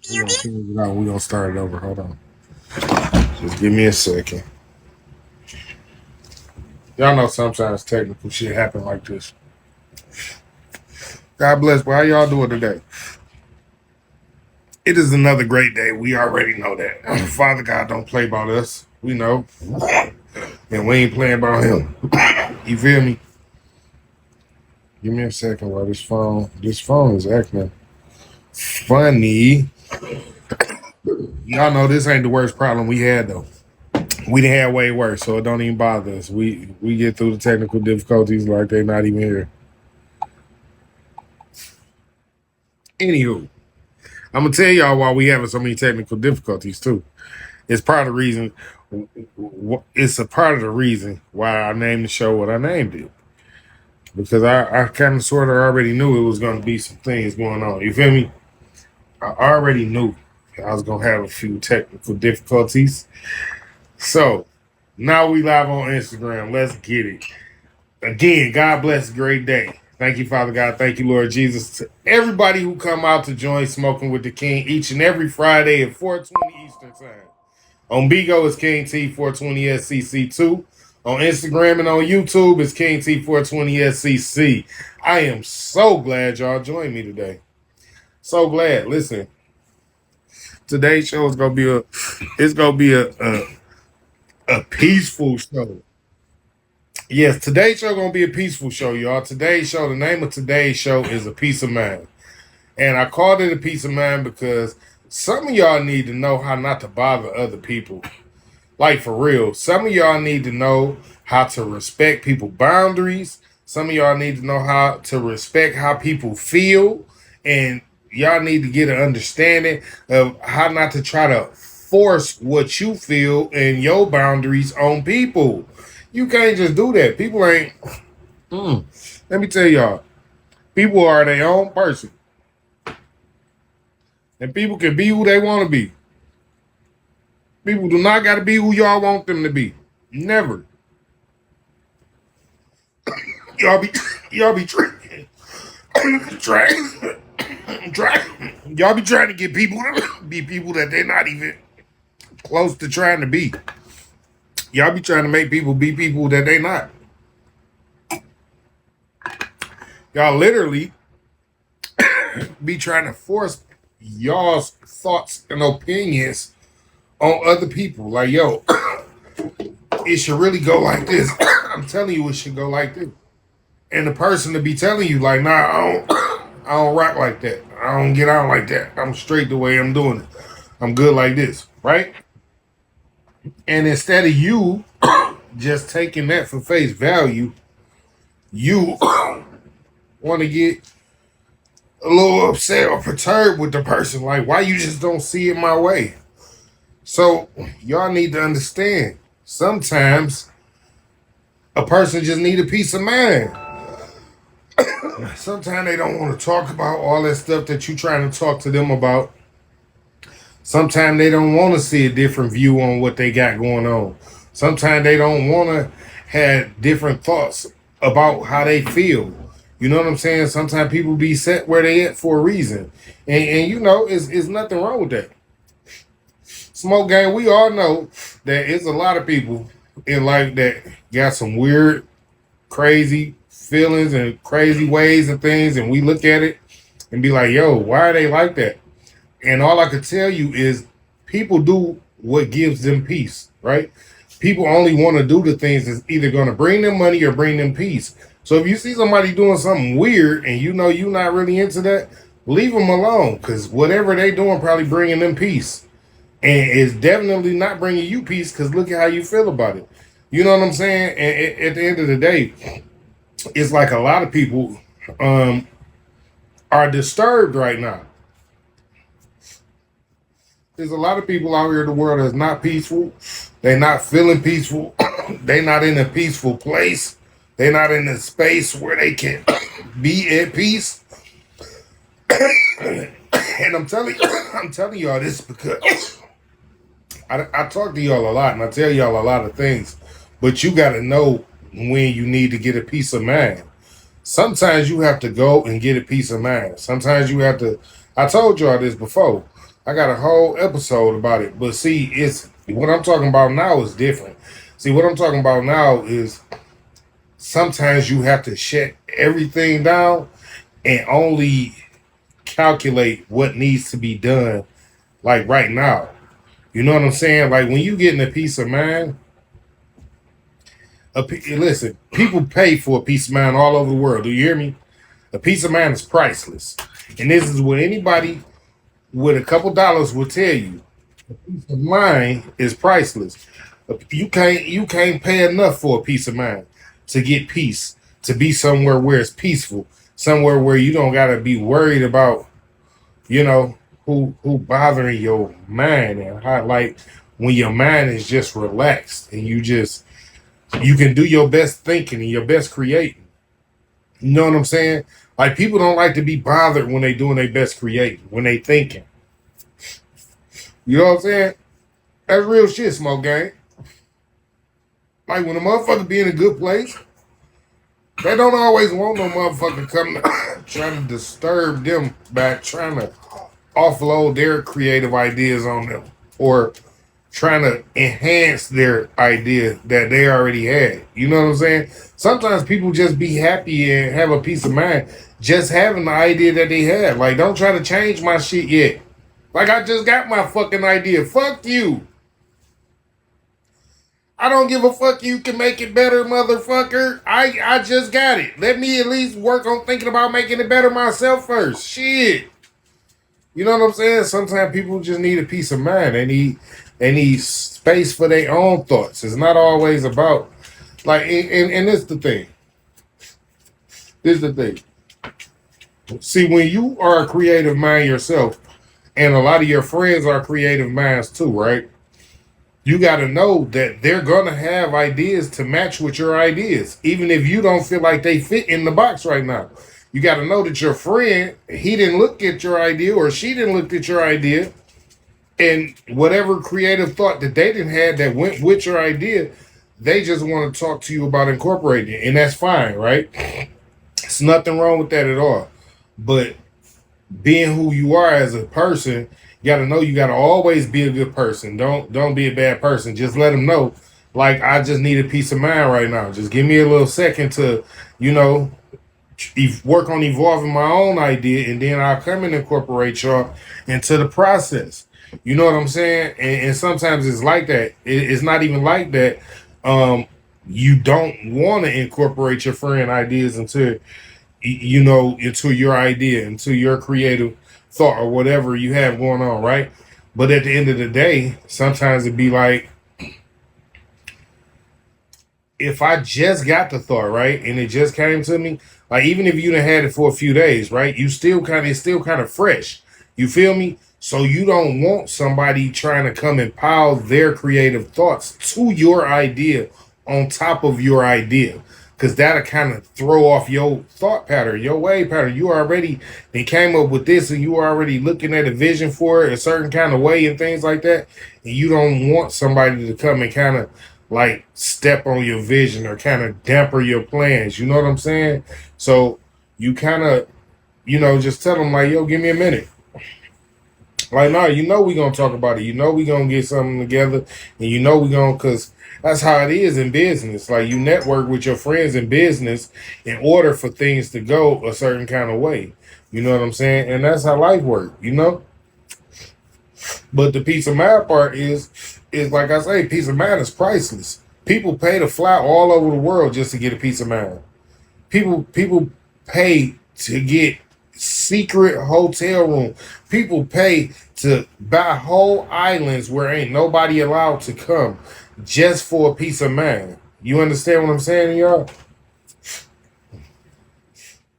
We're gonna start it over. Hold on. Just give me a second. Y'all know sometimes technical shit happen like this. God bless. But how y'all doing today? It is another great day. We already know that. Father God don't play about us. We know. And we ain't playing about him. You feel me? Give me a second while this phone is acting funny. Y'all know this ain't the worst problem we had though. We done had way worse, so it don't even bother us. We get through the technical difficulties like they're not even here. Anywho, I'm gonna tell y'all why we having so many technical difficulties too. It's part of the reason. It's a part of the reason why I named the show what I named it, because I kind of sort of already knew it was gonna be some things going on. You feel me? I already knew I was gonna have a few technical difficulties. So now we live on Instagram. Let's get it. Again, God bless. Great day. Thank you, Father God. Thank you, Lord Jesus. To everybody who come out to join Smoking with the King each and every Friday at 4:20 Eastern Time. On Bigo, it's King T 420 SCC2. On Instagram and on YouTube, it's King T 420 SCC. I am so glad y'all joined me today. So glad. Listen, today's show is gonna be a peaceful show. Yes, today's show gonna be a peaceful show, y'all. Today's show, the name of today's show is A Peace of Mind. And I called it A Peace of Mind because some of y'all need to know how not to bother other people. Like for real. Some of y'all need to know how to respect people's boundaries. Some of y'all need to know how to respect how people feel. And y'all need to get an understanding of how not to try to force what you feel and your boundaries on people. You can't just do that. People ain't. Let me tell y'all. People are their own person. And people can be who they want to be. People do not got to be who y'all want them to be. Never. Y'all be trying, y'all be trying to get people to be people that they're not even close to trying to be. Y'all be trying to make people be people that they not. Y'all literally be trying to force y'all's thoughts and opinions on other people. Like, yo, it should really go like this. I'm telling you, it should go like this. And the person to be telling you, like, nah, I don't rock like that. I don't get out like that. I'm straight the way I'm doing it. I'm good like this, right? And instead of you just taking that for face value, you want to get a little upset or perturbed with the person. Like, why you just don't see it my way? So y'all need to understand. Sometimes a person just need a peace of mind. Sometimes they don't want to talk about all that stuff that you trying to talk to them about. Sometimes they don't want to see a different view on what they got going on. Sometimes they don't want to have different thoughts about how they feel. You know what I'm saying? Sometimes people be set where they at for a reason. And you know, it's nothing wrong with that. Smoke gang, we all know that it's a lot of people in life that got some weird, crazy feelings and crazy ways and things, and we look at it and be like, yo, why are they like that? And all I could tell you is people do what gives them peace, right? People only want to do the things that's either going to bring them money or bring them peace. So if you see somebody doing something weird and you know you're not really into that, leave them alone, because whatever they doing probably bringing them peace. And it's definitely not bringing you peace, because look at how you feel about it. You know what I'm saying? And at the end of the day, it's like a lot of people are disturbed right now. There's a lot of people out here in the world that's not peaceful. They're not feeling peaceful. They're not in a peaceful place. They're not in a space where they can be at peace. And I'm telling y'all this because I talk to y'all a lot and I tell y'all a lot of things, but you got to know when you need to get a peace of mind. Sometimes you have to go and get a peace of mind. Sometimes you have to. I told y'all this before. I got a whole episode about it. But see, it's what I'm talking about now is different. See, what I'm talking about now is sometimes you have to shut everything down and only calculate what needs to be done, like right now. You know what I'm saying? Like when you get in a peace of mind, listen, people pay for a peace of mind all over the world. Do you hear me? A peace of mind is priceless. And this is what anybody with a couple dollars will tell you. Peace of mind is priceless. You can't pay enough for a peace of mind to get peace, to be somewhere where it's peaceful, somewhere where you don't gotta be worried about, you know, who bothering your mind and how like when your mind is just relaxed and you can do your best thinking and your best creating. You know what I'm saying? Like people don't like to be bothered when they doing their best creating, when they thinking. You know what I'm saying? That's real shit, smoke gang. Like when a motherfucker be in a good place, they don't always want no motherfucker coming trying to disturb them by trying to offload their creative ideas on them or trying to enhance their idea that they already had. You know what I'm saying? Sometimes people just be happy and have a peace of mind just having the idea that they had. Like, don't try to change my shit yet. Like, I just got my fucking idea. Fuck you. I don't give a fuck. You can make it better, motherfucker. I just got it. Let me at least work on thinking about making it better myself first. Shit. You know what I'm saying? Sometimes people just need a peace of mind. They need space for their own thoughts. It's not always about like and this the thing. This is the thing. See, when you are a creative mind yourself, and a lot of your friends are creative minds too, right? You got to know that they're gonna have ideas to match with your ideas, even if you don't feel like they fit in the box right now. You got to know that your friend, he didn't look at your idea or she didn't look at your idea, and whatever creative thought that they didn't have that went with your idea, they just want to talk to you about incorporating it, and that's fine, right? It's nothing wrong with that at all. But being who you are as a person, you got to know you got to always be a good person. Don't be a bad person. Just let them know, like I just need a peace of mind right now. Just give me a little second to, you know, work on evolving my own idea, and then I'll come and incorporate y'all into the process. You know what I'm saying? And sometimes it's like that. It's not even like that. Um, you don't want to incorporate your friend ideas into into your idea, into your creative thought or whatever you have going on, right? But at the end of the day, sometimes it'd be like if I just got the thought, right, and it just came to me, like even if you done had it for a few days, right, it's still kind of fresh. You feel me? So you don't want somebody trying to come and pile their creative thoughts to your idea on top of your idea. Cause that'll kind of throw off your thought pattern, your way pattern. You already they came up with this and you already looking at a vision for it a certain kind of way and things like that. And you don't want somebody to come and kind of like step on your vision or kind of damper your plans. You know what I'm saying? So you kind of, just tell them like, yo, give me a minute. Like, no, we gonna talk about it. We gonna get something together, and we gonna, cause that's how it is in business. Like you network with your friends in business in order for things to go a certain kind of way. You know what I'm saying? And that's how life works. But the peace of mind part is like I say, peace of mind is priceless. People pay to fly all over the world just to get a peace of mind. People pay to get secret hotel room. People pay to buy whole islands where ain't nobody allowed to come just for a peace of mind. You understand what I'm saying, y'all?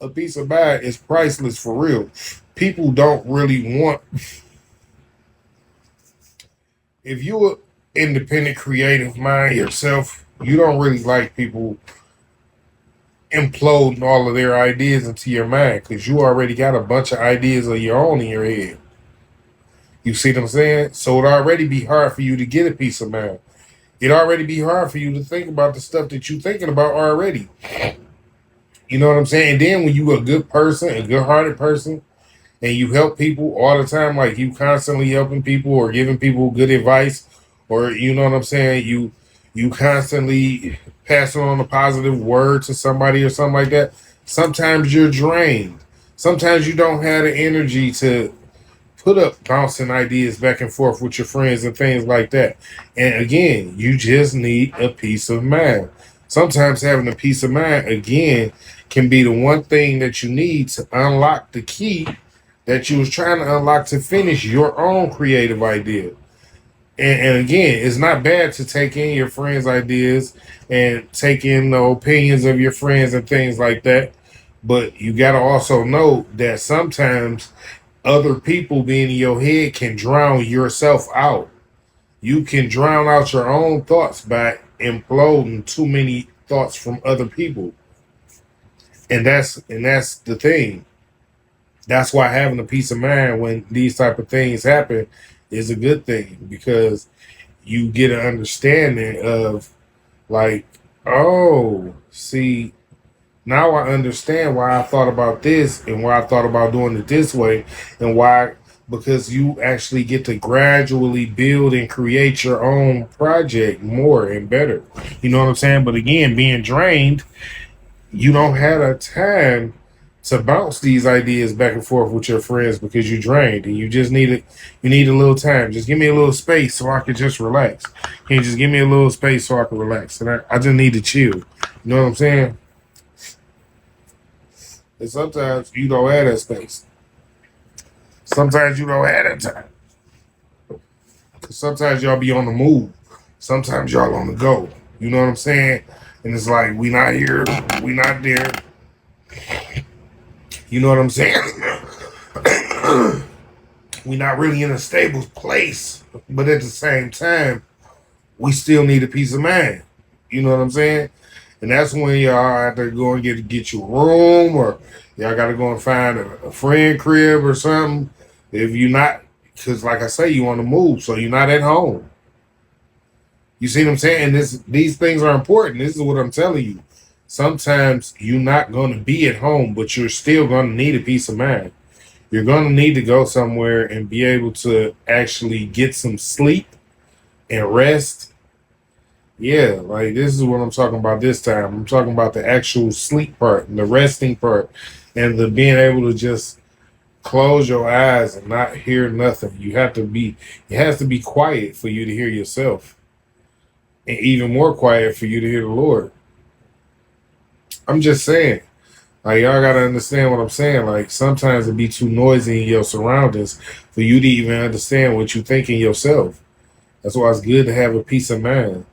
A peace of mind is priceless for real. People don't really want. If you're an independent, creative mind yourself, you don't really like people imploding all of their ideas into your mind because you already got a bunch of ideas of your own in your head. You see what I'm saying? So it already be hard for you to get a peace of mind. It already be hard for you to think about the stuff that you're thinking about already. You know what I'm saying? And then when you a good person, a good hearted person, and you help people all the time, like you constantly helping people or giving people good advice, or you know what I'm saying, you constantly passing on a positive word to somebody or something like that. Sometimes you're drained. Sometimes you don't have the energy to put up bouncing ideas back and forth with your friends and things like that. And again, you just need a peace of mind. Sometimes having a peace of mind, again, can be the one thing that you need to unlock the key that you was trying to unlock to finish your own creative idea. And again, it's not bad to take in your friends' ideas and take in the opinions of your friends and things like that. But you got to also know that sometimes other people being in your head can drown yourself out. You can drown out your own thoughts by imploding too many thoughts from other people. And that's the thing. That's why having a peace of mind when these type of things happen is a good thing, because you get an understanding of, like, oh, see, now I understand why I thought about this and why I thought about doing it this way, and why, because you actually get to gradually build and create your own project more and better. You know what I'm saying? But again, being drained, you don't have a time to bounce these ideas back and forth with your friends because you're drained and you just need it. You need a little time. Just give me a little space so I can just relax. Can you just give me a little space so I can relax? And I just need to chill. You know what I'm saying? And sometimes you don't have that space. Sometimes you don't have that time. 'Cause sometimes y'all be on the move. Sometimes y'all on the go. You know what I'm saying? And it's like, we not here, we not there. You know what I'm saying? We not really in a stable place, but at the same time, we still need a peace of mind. You know what I'm saying? And that's when y'all have to go and get you a room, or y'all got to go and find a friend crib or something. If you're not, because like I say, you on the move, so you're not at home. You see what I'm saying? These things are important. This is what I'm telling you. Sometimes you're not going to be at home, but you're still going to need a peace of mind. You're going to need to go somewhere and be able to actually get some sleep and rest. Yeah, like this is what I'm talking about this time. I'm talking about the actual sleep part and the resting part and the being able to just close your eyes and not hear nothing. It has to be quiet for you to hear yourself, and even more quiet for you to hear the Lord. I'm just saying. Like, y'all gotta understand what I'm saying. Like, sometimes it be too noisy in your surroundings for you to even understand what you think in yourself. That's why it's good to have a peace of mind.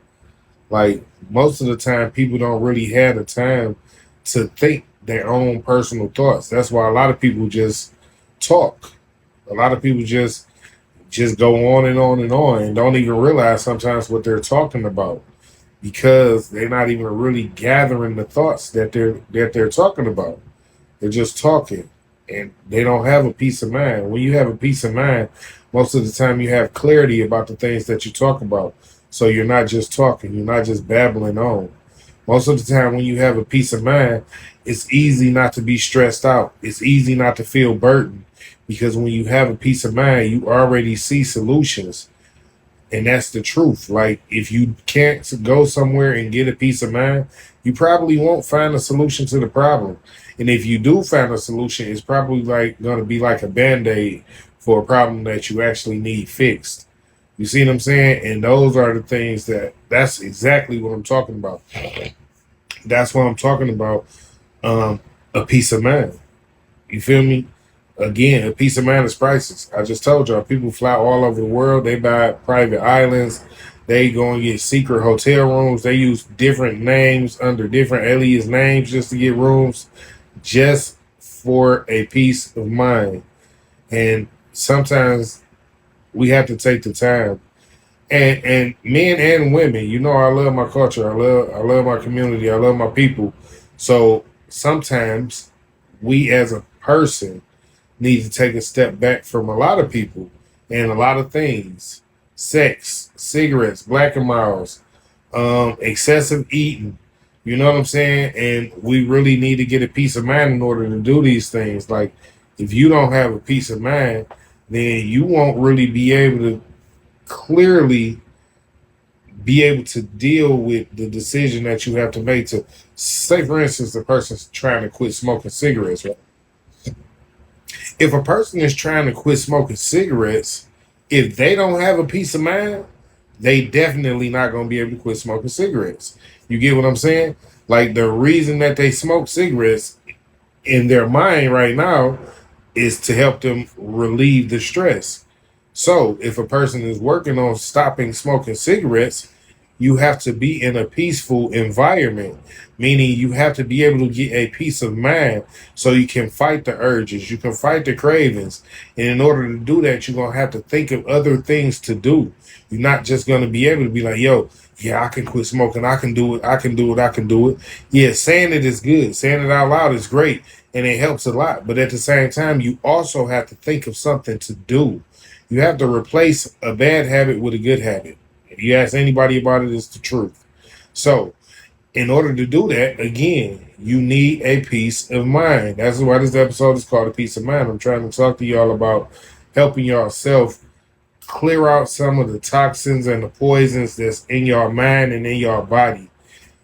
Like, most of the time, people don't really have the time to think their own personal thoughts. That's why a lot of people just talk. A lot of people just go on and on and on and don't even realize sometimes what they're talking about, because they're not even really gathering the thoughts that they're talking about. They're just talking, and they don't have a peace of mind. When you have a peace of mind, most of the time you have clarity about the things that you talk about. So you're not just talking, you're not just babbling on. Most of the time when you have a peace of mind, it's easy not to be stressed out. It's easy not to feel burdened, because when you have a peace of mind, you already see solutions. And that's the truth. Like, if you can't go somewhere and get a peace of mind, you probably won't find a solution to the problem. And if you do find a solution, it's probably like going to be like a band-aid for a problem that you actually need fixed. You see what I'm saying? And those are the things that's exactly what I'm talking about. That's what I'm talking about. A peace of mind. You feel me? Again, a peace of mind is priceless. I just told y'all, people fly all over the world. They buy private islands. They go and get secret hotel rooms. They use different names under different alias names just to get rooms, just for a peace of mind. And sometimes we have to take the time. And men and women, you know, I love my culture. I love my community. I love my people. So sometimes we as a person need to take a step back from a lot of people and a lot of things: sex, cigarettes, black and miles, excessive eating, You know what I'm saying? And we really need to get a peace of mind in order to do these things. Like, if you don't have a peace of mind, then you won't really be able to clearly be able to deal with the decision that you have to make to say, for instance, the person's trying to quit smoking cigarettes, right? If a person is trying to quit smoking cigarettes, if they don't have a peace of mind, they definitely not going to be able to quit smoking cigarettes. You get what I'm saying? Like, the reason that they smoke cigarettes in their mind right now is to help them relieve the stress. So if a person is working on stopping smoking cigarettes, you have to be in a peaceful environment, meaning you have to be able to get a peace of mind so you can fight the urges, you can fight the cravings. And in order to do that, you're going to have to think of other things to do. You're not just going to be able to be like, yo, yeah, I can quit smoking. I can do it. I can do it. I can do it. Yeah, saying it is good. Saying it out loud is great and it helps a lot. But at the same time, you also have to think of something to do. You have to replace a bad habit with a good habit. If you ask anybody about it, it's the truth. So, in order to do that, again, you need a peace of mind. That's why this episode is called A Peace of Mind. I'm trying to talk to y'all about helping yourself clear out some of the toxins and the poisons that's in your mind and in your body.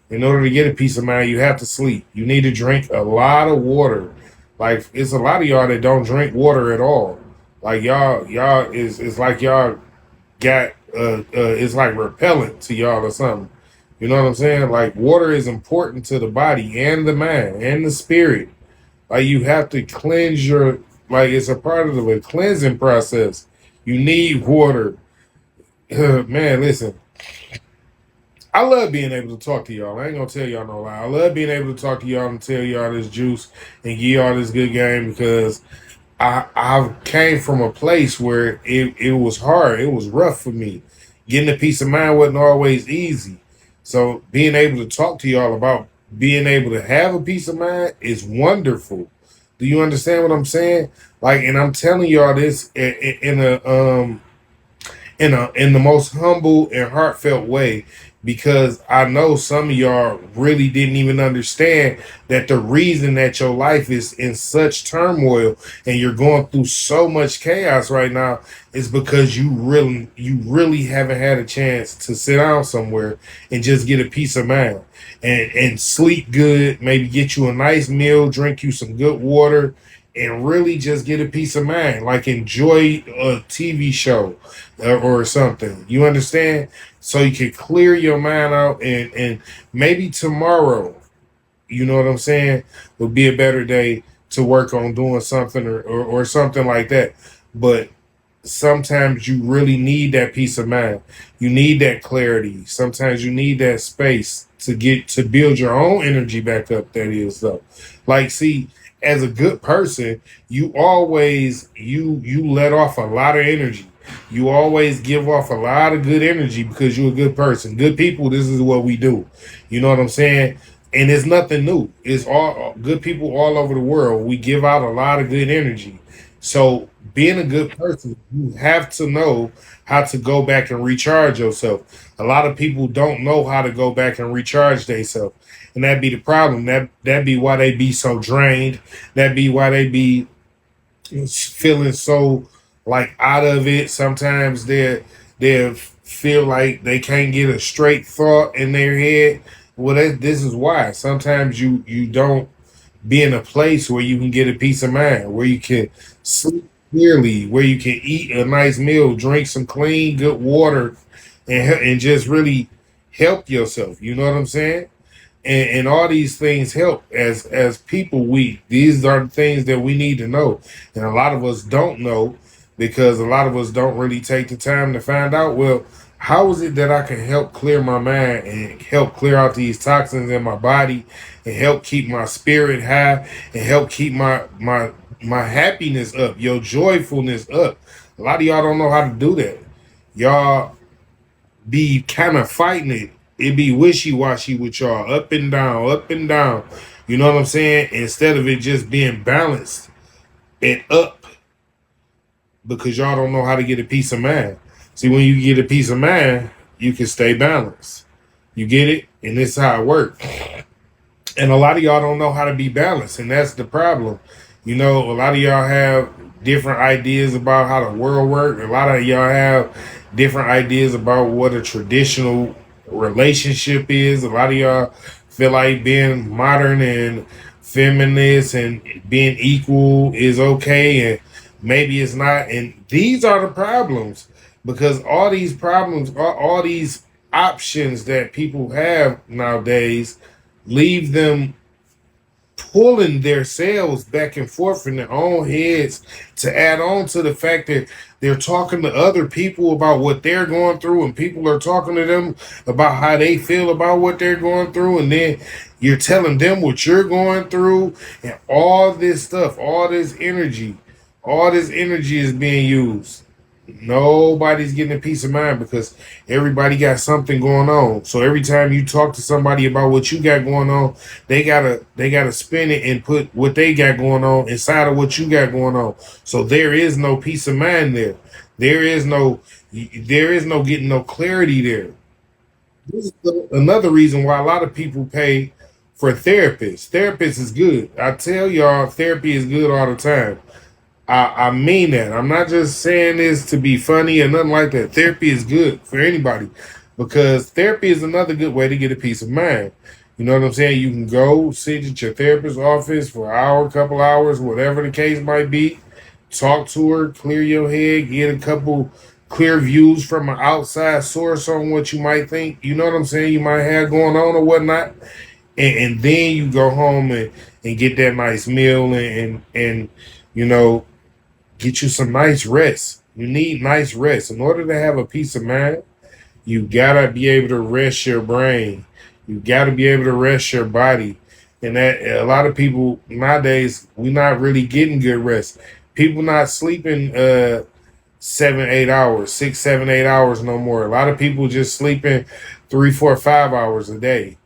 In order to get a peace of mind, you have to sleep. You need to drink a lot of water. Like, it's a lot of y'all that don't drink water at all. Like, y'all is like y'all got it's like repellent to y'all or something. You know what I'm saying? Like, water is important to the body and the mind and the spirit. Like, you have to cleanse your, like, it's a part of the cleansing process. You need water. Man, listen. I love being able to talk to y'all. I ain't gonna tell y'all no lie. I love being able to talk to y'all and tell y'all this juice and give y'all this good game because I came from a place where it was hard. It was rough for me. Getting a peace of mind wasn't always easy. So being able to talk to y'all about being able to have a peace of mind is wonderful. Do you understand what I'm saying? Like, and I'm telling y'all this in the most humble and heartfelt way because I know some of y'all really didn't even understand that the reason that your life is in such turmoil and you're going through so much chaos right now is because you really haven't had a chance to sit down somewhere and just get a peace of mind and sleep good, maybe get you a nice meal, drink you some good water, and really just get a peace of mind, like enjoy a TV show or something. You understand? So you can clear your mind out and maybe tomorrow, you know what I'm saying, will be a better day to work on doing something or something like that. But sometimes you really need that peace of mind. You need that clarity. Sometimes you need that space to get to build your own energy back up. That is though. Like, see, as a good person, you let off a lot of energy. You always give off a lot of good energy because you're a good person. Good people, this is what we do. You know what I'm saying? And it's nothing new. It's all good people all over the world. We give out a lot of good energy. So being a good person, you have to know how to go back and recharge yourself. A lot of people don't know how to go back and recharge themselves. And that be the problem. That be why they be so drained. That be why they be feeling so like out of it. Sometimes they feel like they can't get a straight thought in their head. Well, this is why. Sometimes you don't be in a place where you can get a peace of mind, where you can sleep clearly, where you can eat a nice meal, drink some clean, good water, and just really help yourself. You know what I'm saying? And all these things help as people. These are the things that we need to know, and a lot of us don't know because a lot of us don't really take the time to find out, well, how is it that I can help clear my mind and help clear out these toxins in my body and help keep my spirit high and help keep my happiness up, your joyfulness up. A lot of y'all don't know how to do that. Y'all be kind of fighting it. It be wishy washy with y'all, up and down, up and down. You know what I'm saying? Instead of it just being balanced and up, because y'all don't know how to get a peace of mind. See, when you get a peace of mind, you can stay balanced. You get it? And this is how it works. And a lot of y'all don't know how to be balanced, and that's the problem. You know, a lot of y'all have different ideas about how the world works. A lot of y'all have different ideas about what a traditional relationship is. A lot of y'all feel like being modern and feminist and being equal is okay, and maybe it's not. And these are the problems, because all these problems, all these options that people have nowadays, leave them pulling their selves back and forth in their own heads, to add on to the fact that they're talking to other people about what they're going through, and people are talking to them about how they feel about what they're going through, and then you're telling them what you're going through, and all this energy is being used. Nobody's getting a peace of mind because everybody got something going on. So every time you talk to somebody about what you got going on, they gotta spin it and put what they got going on inside of what you got going on. So there is no peace of mind there. There is no there is no getting no clarity there. This is another reason why a lot of people pay for therapists. Therapists is good. I tell y'all, therapy is good all the time. I mean that. I'm not just saying this to be funny or nothing like that. Therapy is good for anybody, because therapy is another good way to get a peace of mind. You know what I'm saying? You can go sit at your therapist's office for an hour, couple hours, whatever the case might be. Talk to her, clear your head, get a couple clear views from an outside source on what you might think. You know what I'm saying? You might have going on or whatnot, and then you go home and get that nice meal and you know, get you some nice rest. You need nice rest. In order to have a peace of mind, you gotta be able to rest your brain. You gotta be able to rest your body. And that a lot of people nowadays, we're not really getting good rest. People not sleeping 7, 8 hours, 6, 7, 8 hours no more. A lot of people just sleeping 3, 4, 5 hours a day.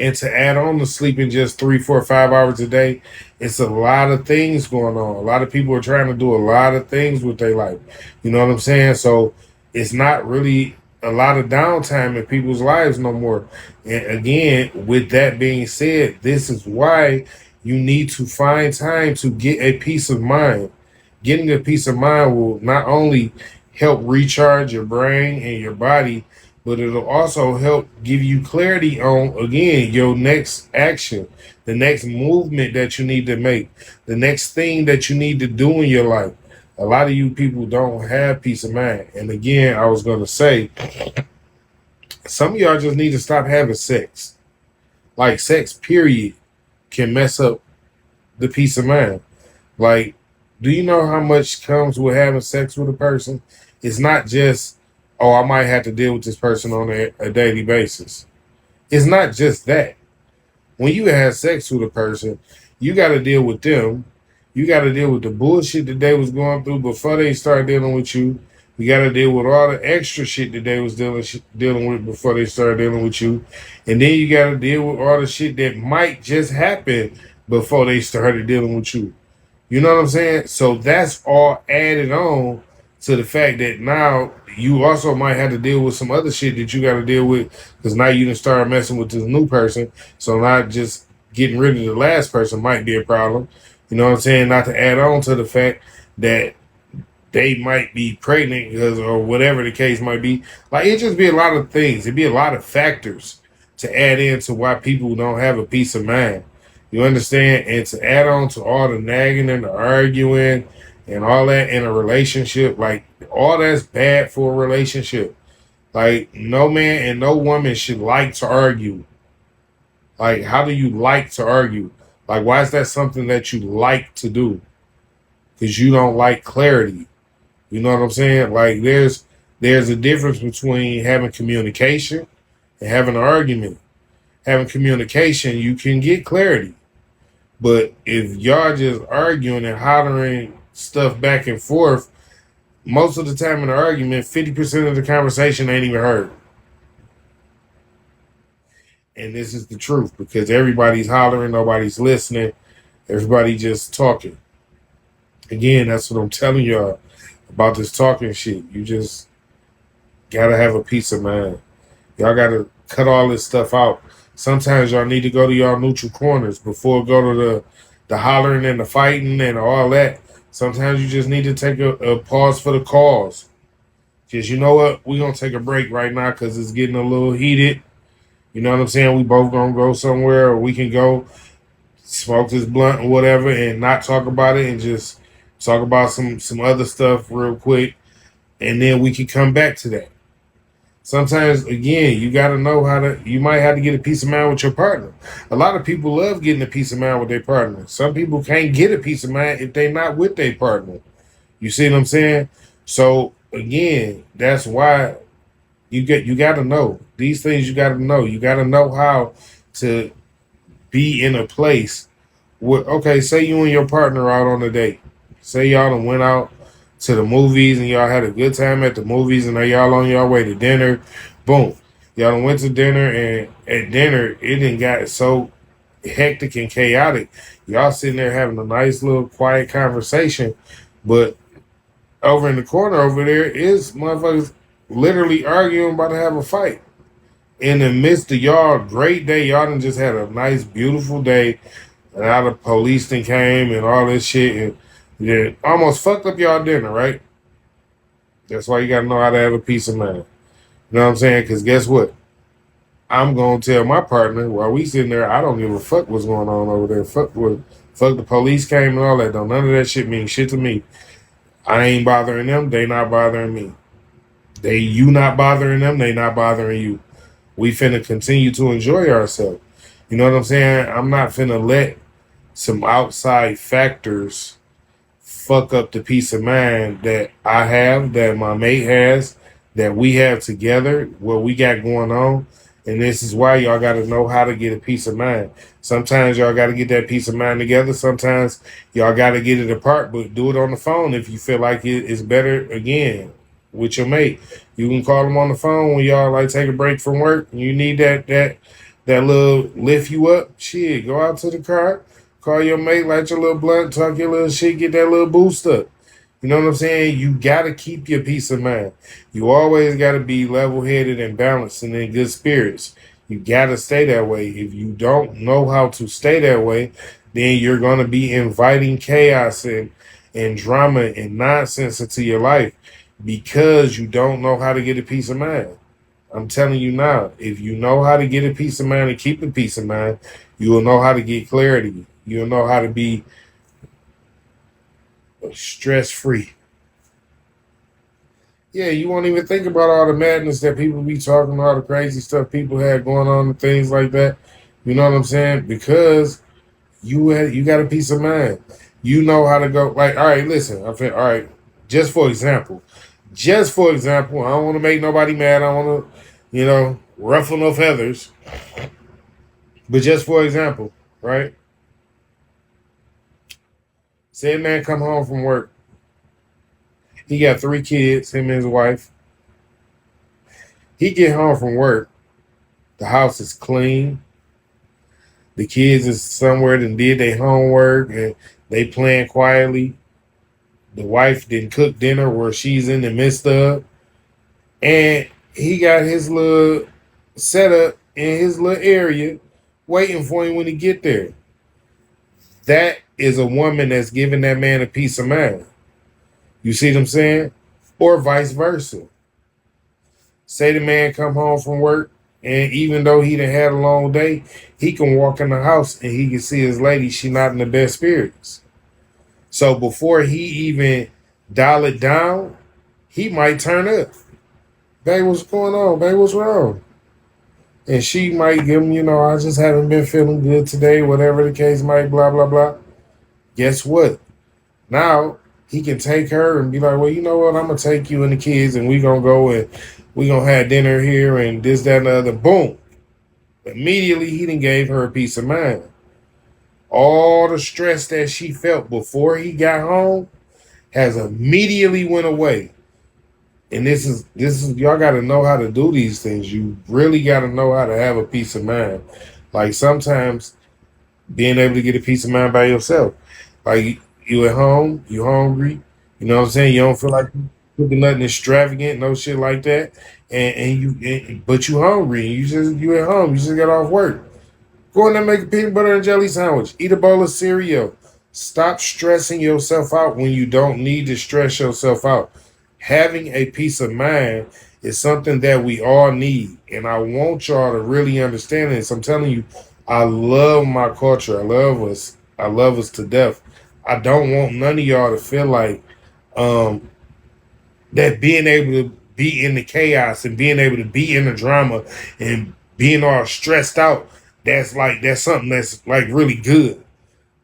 And to add on to sleeping just 3, 4, 5 hours a day, it's a lot of things going on. A lot of people are trying to do a lot of things with their life. You know what I'm saying? So it's not really a lot of downtime in people's lives no more. And again, with that being said, this is why you need to find time to get a peace of mind. Getting a peace of mind will not only help recharge your brain and your body, but it'll also help give you clarity on, again, your next action, the next movement that you need to make, the next thing that you need to do in your life. A lot of you people don't have peace of mind. And again, I was going to say, some of y'all just need to stop having sex. Like, sex, period, can mess up the peace of mind. Like, do you know how much comes with having sex with a person? It's not just, oh, I might have to deal with this person on a daily basis. It's not just that. When you have sex with a person, you got to deal with them. You got to deal with the bullshit that they was going through before they start dealing with you. You got to deal with all the extra shit that they was dealing with before they started dealing with you. And then you got to deal with all the shit that might just happen before they started dealing with you. You know what I'm saying? So that's all added on to the fact that now you also might have to deal with some other shit that you got to deal with, because now you done start messing with this new person. So not just getting rid of the last person might be a problem. You know what I'm saying? Not to add on to the fact that they might be pregnant because, or whatever the case might be. Like, it just be a lot of things. It'd be a lot of factors to add into why people don't have a peace of mind. You understand? And to add on to all the nagging and the arguing and all that in a relationship, like, all that's bad for a relationship. Like, no man and no woman should like to argue. Like, how do you like to argue? Like, why is that something that you like to do? Because you don't like clarity. You know what I'm saying? Like, there's a difference between having communication and having an argument. Having communication, you can get clarity. But if y'all just arguing and hollering stuff back and forth, most of the time in an argument, 50% of the conversation ain't even heard. And this is the truth, because everybody's hollering, nobody's listening, everybody just talking. Again, that's what I'm telling y'all about this talking shit. You just gotta have a peace of mind. Y'all gotta cut all this stuff out. Sometimes y'all need to go to y'all neutral corners before go to the hollering and the fighting and all that. Sometimes you just need to take a pause for the cause. Just you know what, we gonna take a break right now because it's getting a little heated. You know what I'm saying? We both gonna go somewhere, or we can go smoke this blunt or whatever, and not talk about it, and just talk about some other stuff real quick, and then we can come back to that. Sometimes, again, you got to know how to. You might have to get a peace of mind with your partner. A lot of people love getting a peace of mind with their partner. Some people can't get a peace of mind if they're not with their partner. You see what I'm saying? So again, that's why you got to know these things. You got to know. You got to know how to be in a place where, okay, say you and your partner out on a date. Say y'all done went out to the movies and y'all had a good time at the movies, and now y'all on your way to dinner. Boom. Y'all done went to dinner, and at dinner it didn't got so hectic and chaotic. Y'all sitting there having a nice little quiet conversation, but over in the corner over there is motherfuckers literally arguing about to have a fight. In the midst of y'all great day, y'all done just had a nice, beautiful day, and now the police then came and all this shit, and then almost fucked up y'all dinner, right? That's why you gotta know how to have a peace of mind. You know what I'm saying? Because guess what? I'm gonna tell my partner while we sitting there, I don't give a fuck what's going on over there. Fuck the police came and all that. Don't none of that shit mean shit to me. I ain't bothering them. They not bothering me. You not bothering them. They not bothering you. We finna continue to enjoy ourselves. You know what I'm saying? I'm not finna let some outside factors fuck up the peace of mind that I have, that my mate has, that we have together, what we got going on. And this is why y'all got to know how to get a peace of mind. Sometimes y'all got to get that peace of mind together. Sometimes y'all got to get it apart, but do it on the phone if you feel like it is better again with your mate. You can call them on the phone when y'all like take a break from work and you need that little lift you up. Shit, go out to the car, call your mate, light your little blunt, talk your little shit, get that little boost up. You know what I'm saying? You got to keep your peace of mind. You always got to be level headed and balanced and in good spirits. You got to stay that way. If you don't know how to stay that way, then you're going to be inviting chaos and drama and nonsense into your life because you don't know how to get a peace of mind. I'm telling you now, if you know how to get a peace of mind and keep a peace of mind, you will know how to get clarity. You'll know how to be stress free. Yeah, you won't even think about all the madness that people be talking, all the crazy stuff people had going on and things like that. You know what I'm saying? Because you got a peace of mind. You know how to go. Like, all right, listen. All right. Just for example, I don't want to make nobody mad. I want to, ruffle no feathers. But just for example, right? Say a man come home from work. He got 3 kids, him and his wife. He get home from work. The house is clean. The kids is somewhere and did their homework and they playing quietly. The wife didn't cook dinner where she's in the midst of. And he got his little setup in his little area waiting for him when he get there. That is a woman that's giving that man a peace of mind. You see what I'm saying? Or vice versa. Say the man come home from work, and even though he done had a long day, he can walk in the house and he can see his lady, she not in the best spirits. So before he even dial it down, he might turn up. Babe, what's going on? Babe, what's wrong? And she might give him, I just haven't been feeling good today, whatever the case might, blah, blah, blah. Guess what? Now he can take her and be like, well, you know what? I'm going to take you and the kids and we going to go and we going to have dinner here and this, that, and the other. Boom. Immediately he done gave her a peace of mind. All the stress that she felt before he got home has immediately went away. And this is y'all got to know how to do these things. You really got to know how to have a peace of mind. Like sometimes being able to get a peace of mind by yourself. Like you at home, you hungry, you know what I'm saying? You don't feel like cooking nothing extravagant, no shit like that. But you hungry. You at home. You just got off work. Go in there, make a peanut butter and jelly sandwich. Eat a bowl of cereal. Stop stressing yourself out when you don't need to stress yourself out. Having a peace of mind is something that we all need. And I want y'all to really understand this. I'm telling you, I love my culture. I love us. I love us to death. I don't want none of y'all to feel like um, that being able to be in the chaos and being able to be in the drama and being all stressed out, that's something that's like really good.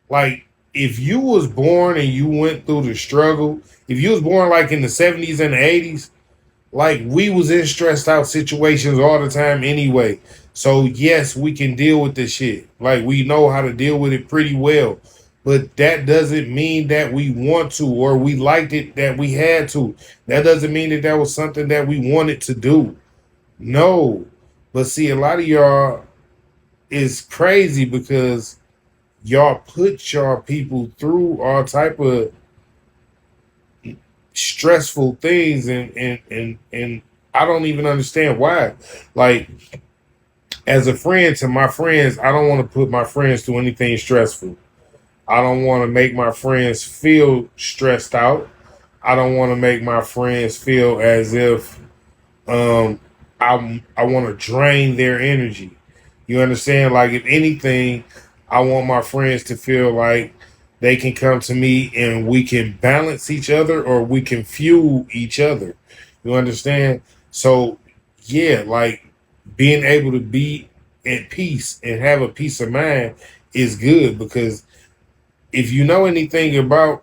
Like if you was born and you went through the struggle, if you was born like in the 70s and the 80s, like we was in stressed out situations all the time anyway. So yes, we can deal with this shit. Like we know how to deal with it pretty well. But that doesn't mean that we want to or we liked it that we had to. That doesn't mean that that was something that we wanted to do. No. But see, a lot of y'all is crazy because y'all put y'all people through all type of stressful things and I don't even understand why. Like as a friend to my friends, I don't want to put my friends through anything stressful. I don't want to make my friends feel stressed out. I don't want to make my friends feel as if um I want to drain their energy. You understand? Like if anything, I want my friends to feel like they can come to me and we can balance each other or we can fuel each other. You understand? So yeah, like being able to be at peace and have a peace of mind is good because if you know anything about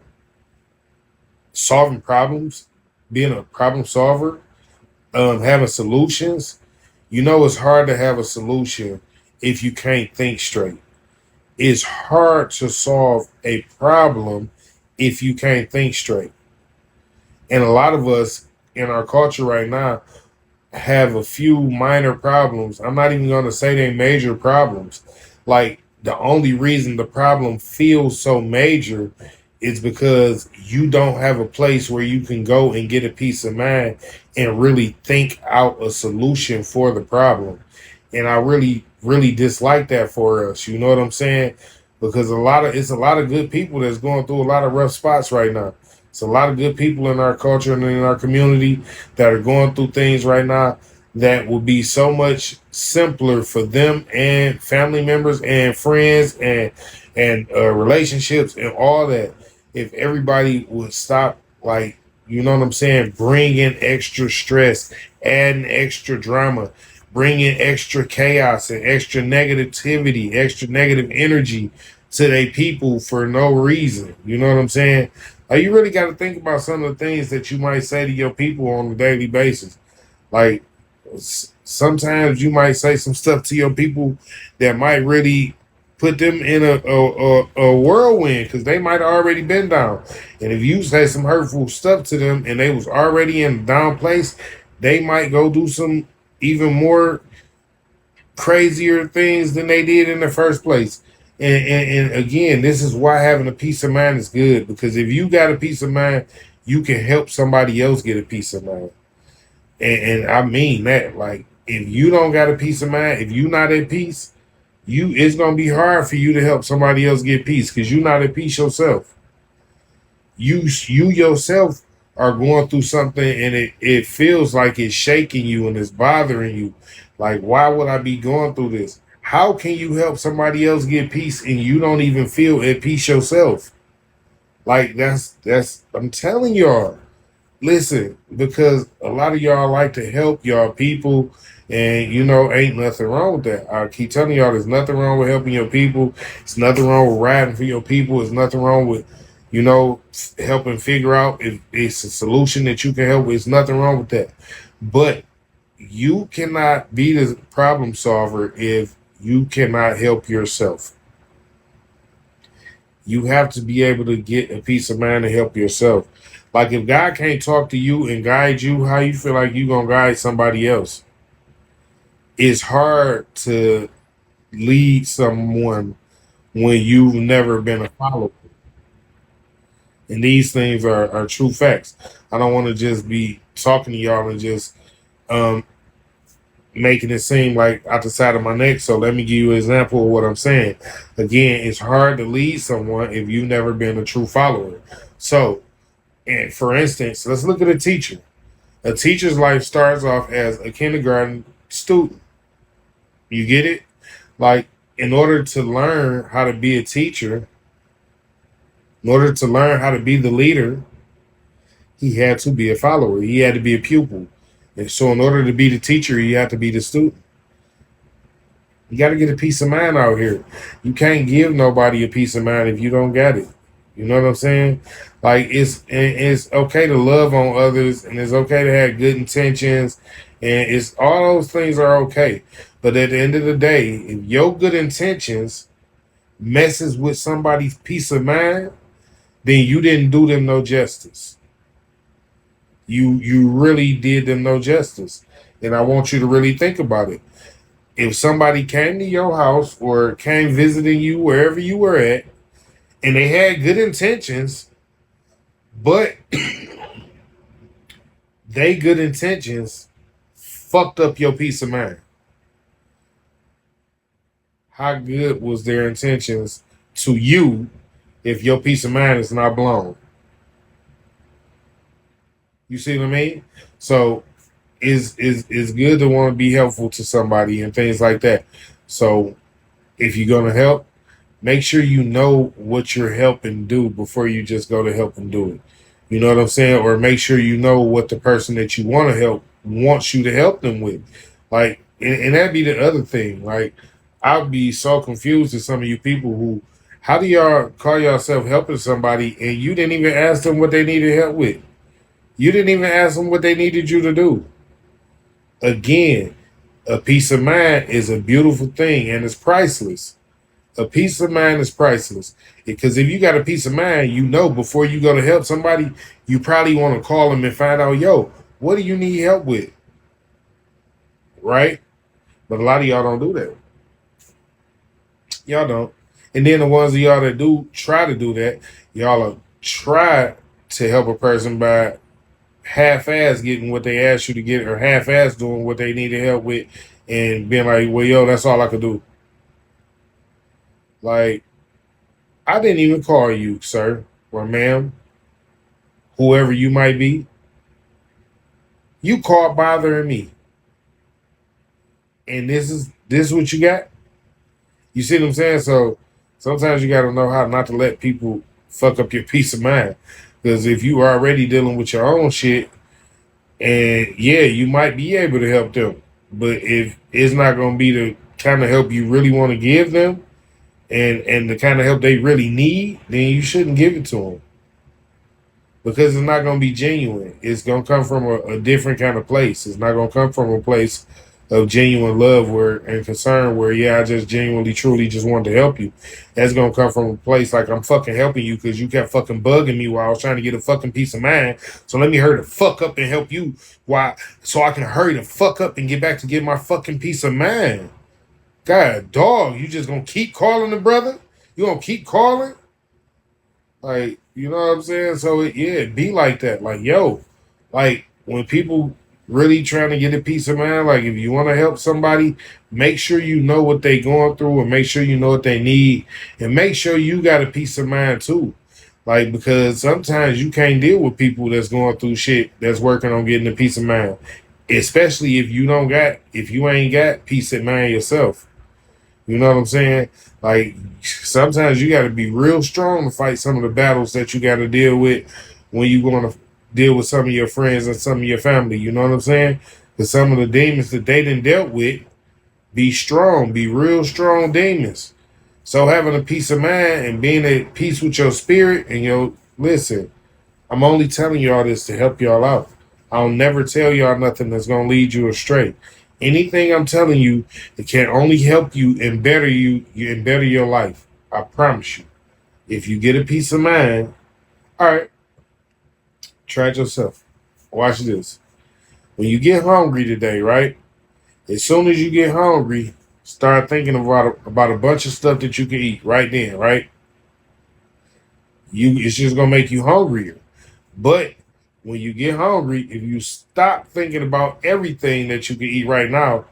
solving problems, being a problem solver, having solutions, you know it's hard to have a solution if you can't think straight. It's hard to solve a problem if you can't think straight. And a lot of us in our culture right now have a few minor problems. I'm not even going to say they're major problems. Like the only reason the problem feels so major is because you don't have a place where you can go and get a peace of mind and really think out a solution for the problem. And I really dislike that for us. You know what I'm saying? Because it's a lot of good people that's going through a lot of rough spots right now. It's a lot of good people in our culture and in our community that are going through things right now that will be so much simpler for them and family members and friends and relationships and all that if everybody would stop, like, you know what I'm saying, bringing extra stress, adding extra drama, bringing extra chaos and extra negativity, extra negative energy to their people for no reason. You know what I'm saying? Like, you really got to think about some of the things that you might say to your people on a daily basis. Like, sometimes you might say some stuff to your people that might really put them in a whirlwind because they might have already been down. And if you say some hurtful stuff to them and they was already in a down place, they might go do some even more crazier things than they did in the first place. And again, this is why having a peace of mind is good because if you got a peace of mind, you can help somebody else get a peace of mind. And I mean that. Like, if you don't got a peace of mind, if you not at peace, it's gonna be hard for you to help somebody else get peace because you're not at peace yourself. You yourself are going through something and it feels like it's shaking you and it's bothering you. Like, why would I be going through this? How can you help somebody else get peace and you don't even feel at peace yourself? Like that's I'm telling y'all. Listen, because a lot of y'all like to help y'all people, and ain't nothing wrong with that. I keep telling y'all, there's nothing wrong with helping your people. It's nothing wrong with riding for your people. There's nothing wrong with, helping figure out if it's a solution that you can help with. There's nothing wrong with that. But you cannot be the problem solver if you cannot help yourself. You have to be able to get a peace of mind to help yourself. Like if God can't talk to you and guide you, how you feel like you gonna guide somebody else? It's hard to lead someone when you've never been a follower. And these things are true facts. I don't want to just be talking to y'all and just um, making it seem like out the side of my neck. So let me give you an example of what I'm saying. Again, it's hard to lead someone if you've never been a true follower. So, and for instance, let's look at a teacher. A teacher's life starts off as a kindergarten student. You get it? Like, in order to learn how to be a teacher, in order to learn how to be the leader, he had to be a follower. He had to be a pupil. And so, in order to be the teacher, you have to be the student. You got to get a peace of mind out here. You can't give nobody a peace of mind if you don't got it. You know what I'm saying? Like it's okay to love on others, and it's okay to have good intentions, and it's all those things are okay. But at the end of the day, if your good intentions messes with somebody's peace of mind, then you didn't do them no justice. You really did them no justice. And I want you to really think about it. If somebody came to your house or came visiting you wherever you were at, and they had good intentions, but they good intentions fucked up your peace of mind. How good was their intentions to you if your peace of mind is not blown? You see what I mean? So is good to want to be helpful to somebody and things like that. So if you're gonna help, make sure you know what you're helping do before you just go to help and do it. You know what I'm saying? Or make sure you know what the person that you want to help wants you to help them with. Like, and that'd be the other thing. Like, I'd be so confused with some of you people who, how do y'all call yourself helping somebody and you didn't even ask them what they needed help with? You didn't even ask them what they needed you to do. Again, a peace of mind is a beautiful thing and it's priceless. A peace of mind is priceless. Because if you got a peace of mind, you know before you go to help somebody, you probably want to call them and find out, yo, what do you need help with? Right? But a lot of y'all don't do that. Y'all don't. And then the ones of y'all that do try to do that, y'all are try to help a person by half-ass getting what they asked you to get or half-ass doing what they needed help with and being like, well, yo, that's all I could do. Like, I didn't even call you, sir or ma'am, whoever you might be. You called bothering me. And this is what you got? You see what I'm saying? So sometimes you gotta know how not to let people fuck up your peace of mind. Because if you are already dealing with your own shit, and yeah, you might be able to help them. But if it's not gonna be the kind of help you really want to give them and the kind of help they really need, then you shouldn't give it to them. Because it's not going to be genuine. It's going to come from a different kind of place. It's not going to come from a place of genuine love where and concern where, yeah, I just genuinely, truly just wanted to help you. That's going to come from a place like I'm fucking helping you because you kept fucking bugging me while I was trying to get a fucking peace of mind. So let me hurry the fuck up and help you so I can hurry the fuck up and get back to get my fucking peace of mind. God, dog, you just going to keep calling the brother? You going to keep calling? Like, you know what I'm saying? So it be like that. Like, yo, like when people really trying to get a peace of mind, like if you want to help somebody, make sure you know what they going through and make sure you know what they need and make sure you got a peace of mind too. Like, because sometimes you can't deal with people that's going through shit that's working on getting a peace of mind. Especially if you ain't got peace of mind yourself. You know what I'm saying? Like sometimes you got to be real strong to fight some of the battles that you got to deal with when you want to deal with some of your friends and some of your family. You know what I'm saying? Because some of the demons that they done dealt with, be strong, be real strong demons. So having a peace of mind and being at peace with your spirit and your listen, I'm only telling y'all this to help y'all out. I'll never tell y'all nothing that's gonna lead you astray. Anything I'm telling you, it can only help you and better you and better your life. I promise you. If you get a peace of mind, all right, try it yourself. Watch this. When you get hungry today, right? As soon as you get hungry, start thinking about a bunch of stuff that you can eat right then, right? It's just gonna make you hungrier. But when you get hungry, if you stop thinking about everything that you can eat right now,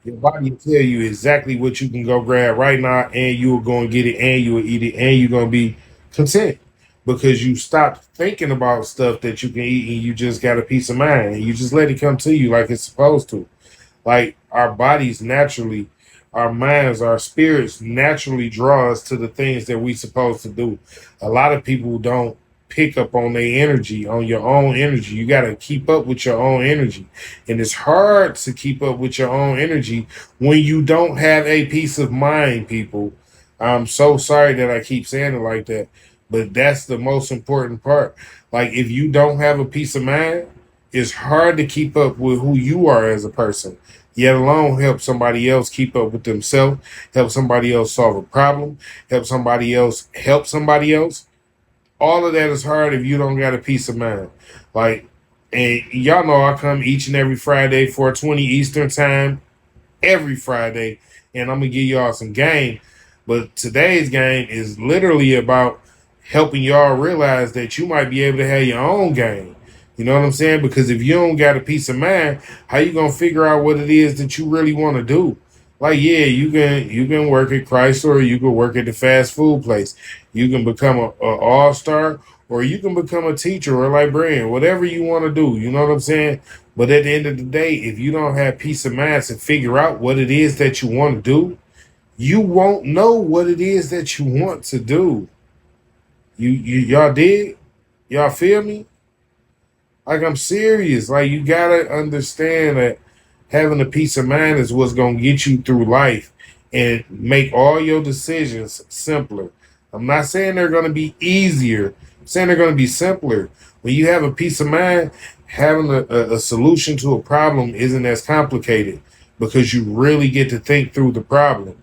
your body will tell you exactly what you can go grab right now, and you will go and get it, and you will eat it, and you're gonna be content because you stopped thinking about stuff that you can eat, and you just got a peace of mind, and you just let it come to you like it's supposed to. Like our bodies naturally, our minds, our spirits naturally draw us to the things that we supposed to do. A lot of people don't pick up on their energy, on your own energy. You got to keep up with your own energy. And it's hard to keep up with your own energy when you don't have a peace of mind, people. I'm so sorry that I keep saying it like that, but that's the most important part. Like if you don't have a peace of mind, it's hard to keep up with who you are as a person, yet alone help somebody else keep up with themselves, help somebody else solve a problem, help somebody else. All of that is hard if you don't got a peace of mind. Like, and y'all know I come each and every Friday, 4:20 Eastern time, every Friday, and I'm gonna give y'all some game. But today's game is literally about helping y'all realize that you might be able to have your own game. You know what I'm saying? Because if you don't got a peace of mind, how you gonna figure out what it is that you really want to do? Like, yeah, you can work at Chrysler, or you can work at the fast food place. You can become a all star, or you can become a teacher or a librarian, whatever you want to do. You know what I'm saying? But at the end of the day, if you don't have peace of mind to figure out what it is that you want to do, you won't know what it is that you want to do. Y'all did? Y'all feel me? Like I'm serious. Like you gotta understand that having a peace of mind is what's gonna get you through life and make all your decisions simpler. I'm not saying they're gonna be easier. I'm saying they're gonna be simpler. When you have a peace of mind, having a solution to a problem isn't as complicated because you really get to think through the problem.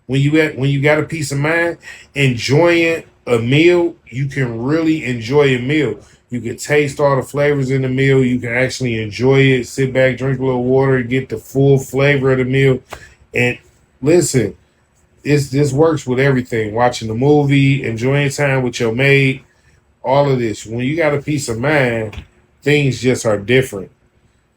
When you got a peace of mind, enjoying a meal, you can really enjoy a meal. You can taste all the flavors in the meal. You can actually enjoy it, sit back, drink a little water, get the full flavor of the meal. And listen, this works with everything. Watching the movie, enjoying time with your mate, all of this. When you got a peace of mind, things just are different.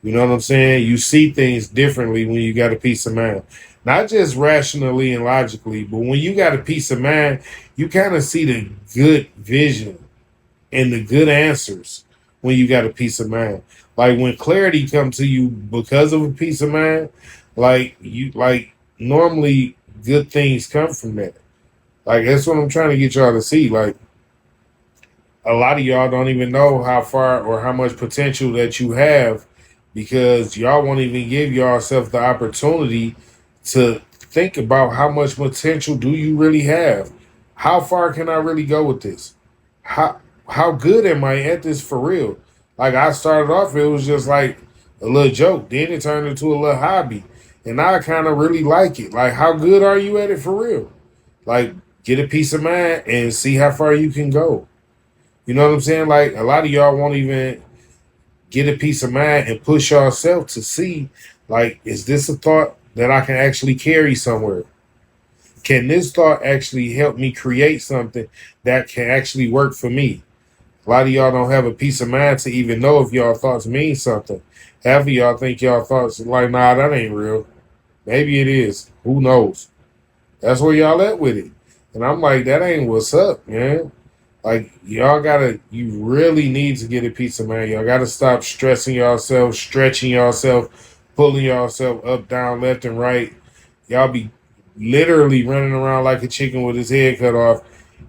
You know what I'm saying? You see things differently when you got a peace of mind. Not just rationally and logically, but when you got a peace of mind, you kind of see the good vision and the good answers when you got a peace of mind. Like when clarity comes to you because of a peace of mind, like normally good things come from that. Like that's what I'm trying to get y'all to see. Like a lot of y'all don't even know how far or how much potential that you have because y'all won't even give yourself the opportunity to think about how much potential do you really have. How far can I really go with this? How good am I at this for real? Like I started off, it was just like a little joke. Then it turned into a little hobby. And now I kind of really like it. Like how good are you at it for real? Like get a peace of mind and see how far you can go. You know what I'm saying? Like a lot of y'all won't even get a peace of mind and push yourself to see, like, is this a thought that I can actually carry somewhere? Can this thought actually help me create something that can actually work for me? A lot of y'all don't have a peace of mind to even know if y'all thoughts mean something. Half of y'all think y'all thoughts like, nah, that ain't real. Maybe it is. Who knows? That's where y'all at with it. And I'm like, that ain't what's up, man. Like you really need to get a piece of mind. Y'all gotta stop stressing yourself, stretching yourself, pulling yourself up, down, left, and right. Y'all be literally running around like a chicken with his head cut off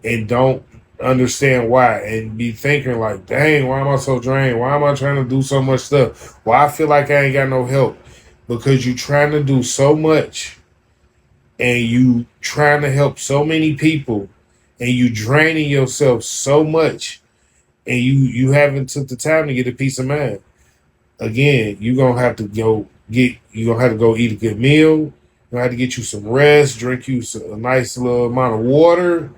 and don't understand why and be thinking like, dang, why am I so drained? Why am I trying to do so much stuff? Why I feel like I ain't got no help? Because you trying to do so much and you trying to help so many people and you draining yourself so much and you haven't took the time to get a peace of mind. Again, you're gonna have to go eat a good meal. You're gonna have to get you some rest, drink you a nice little amount of water,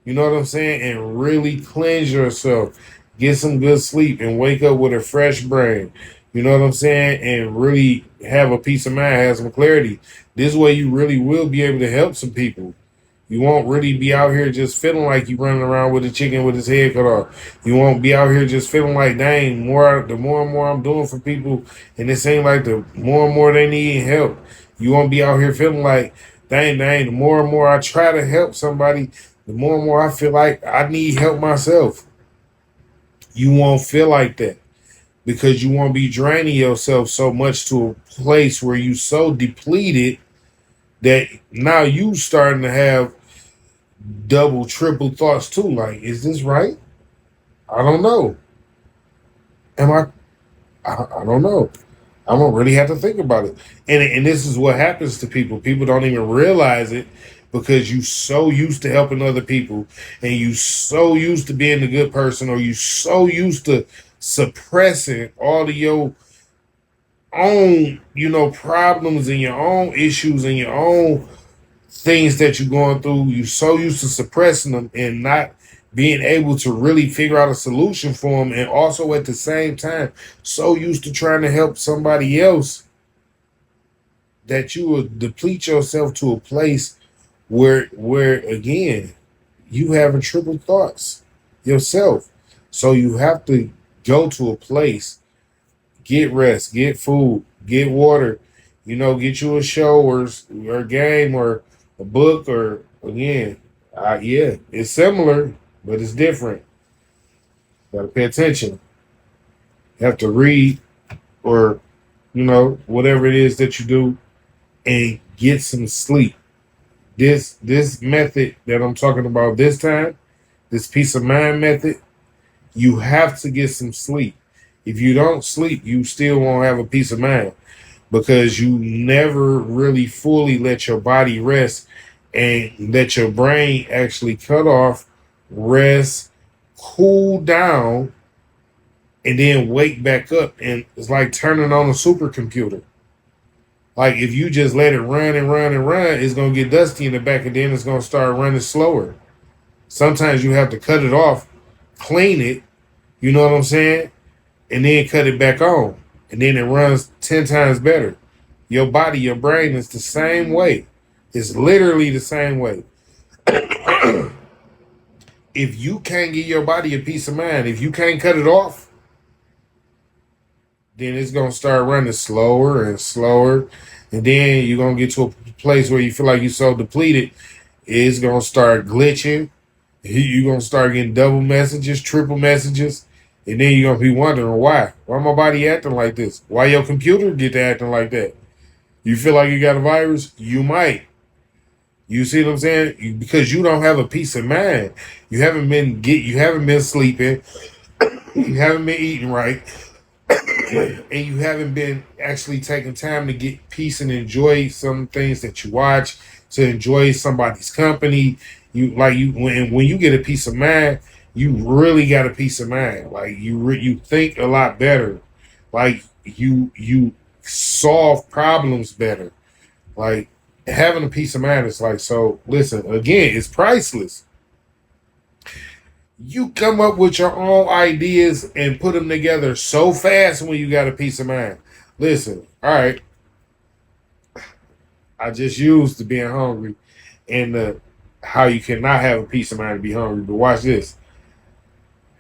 you know what I'm saying, and really cleanse yourself. Get some good sleep and wake up with a fresh brain. You know what I'm saying? And really have a peace of mind, have some clarity. This way you really will be able to help some people. You won't really be out here just feeling like you running around with a chicken with his head cut off. You won't be out here just feeling like, dang, the more and more I'm doing for people, and it seems like the more and more they need help. You won't be out here feeling like, dang, the more and more I try to help somebody, the more and more I feel like I need help myself. You won't feel like that because you won't be draining yourself so much to a place where you so depleted that now you starting to have double, triple thoughts too. Like, is this right? I don't know. Am I? I don't know. I don't really have to think about it. And this is what happens to people. People don't even realize it because you so used to helping other people and you so used to being a good person or you so used to suppressing all of your own, problems and your own issues and your own things that you're going through. You're so used to suppressing them and not being able to really figure out a solution for them, and also at the same time, so used to trying to help somebody else that you will deplete yourself to a place where again you having triple thoughts yourself. So you have to go to a place, get rest, get food, get water, get you a show or a game or a book or again, yeah, it's similar, but it's different. Gotta pay attention. You have to read or, whatever it is that you do and get some sleep. This method that I'm talking about this time, this peace of mind method, you have to get some sleep. If you don't sleep, you still won't have a peace of mind because you never really fully let your body rest and let your brain actually cut off, rest, cool down, and then wake back up. And it's like turning on a supercomputer. Like if you just let it run and run and run, it's gonna get dusty in the back, and then it's gonna start running slower. Sometimes you have to cut it off, clean it, you know what I'm saying, and then cut it back on, and then it runs 10 times better. Your body, your brain is the same way. It's literally the same way. If you can't give your body a peace of mind, if you can't cut it off, then it's gonna start running slower and slower, and then you're gonna get to a place where you feel like you're so depleted, it's gonna start glitching. You're gonna start getting double messages, triple messages, and then you're gonna be wondering why. Why my body acting like this? Why your computer get to acting like that? You feel like you got a virus? You might. You see what I'm saying? Because you don't have a peace of mind. You haven't been sleeping. You haven't been eating right. And you haven't been actually taking time to get peace and enjoy some things that you watch, to enjoy somebody's company. When you get a peace of mind, you really got a peace of mind. Like you think a lot better. Like you solve problems better. Like having a peace of mind is like, so listen, again, it's priceless. You come up with your own ideas and put them together so fast when you got a peace of mind. Listen, all right, I just used the being hungry and the how you cannot have a peace of mind and be hungry. But watch this.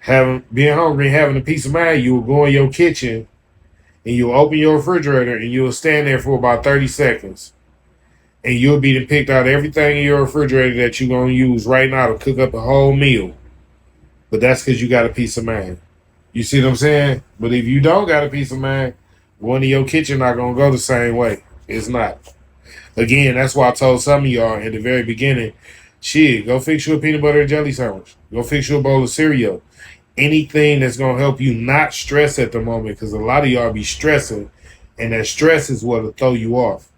Having being hungry and having a peace of mind, you will go in your kitchen and you'll open your refrigerator and you'll stand there for about 30 seconds. And you'll be to picked out everything in your refrigerator that you're gonna use right now to cook up a whole meal. But that's because you got a peace of mind. You see what I'm saying? But if you don't got a peace of mind, going to your kitchen not gonna go the same way. It's not. Again, that's why I told some of y'all in the very beginning, shit, go fix you a peanut butter and jelly sandwich. Go fix you a bowl of cereal. Anything that's gonna help you not stress at the moment, because a lot of y'all be stressing, and that stress is what'll throw you off.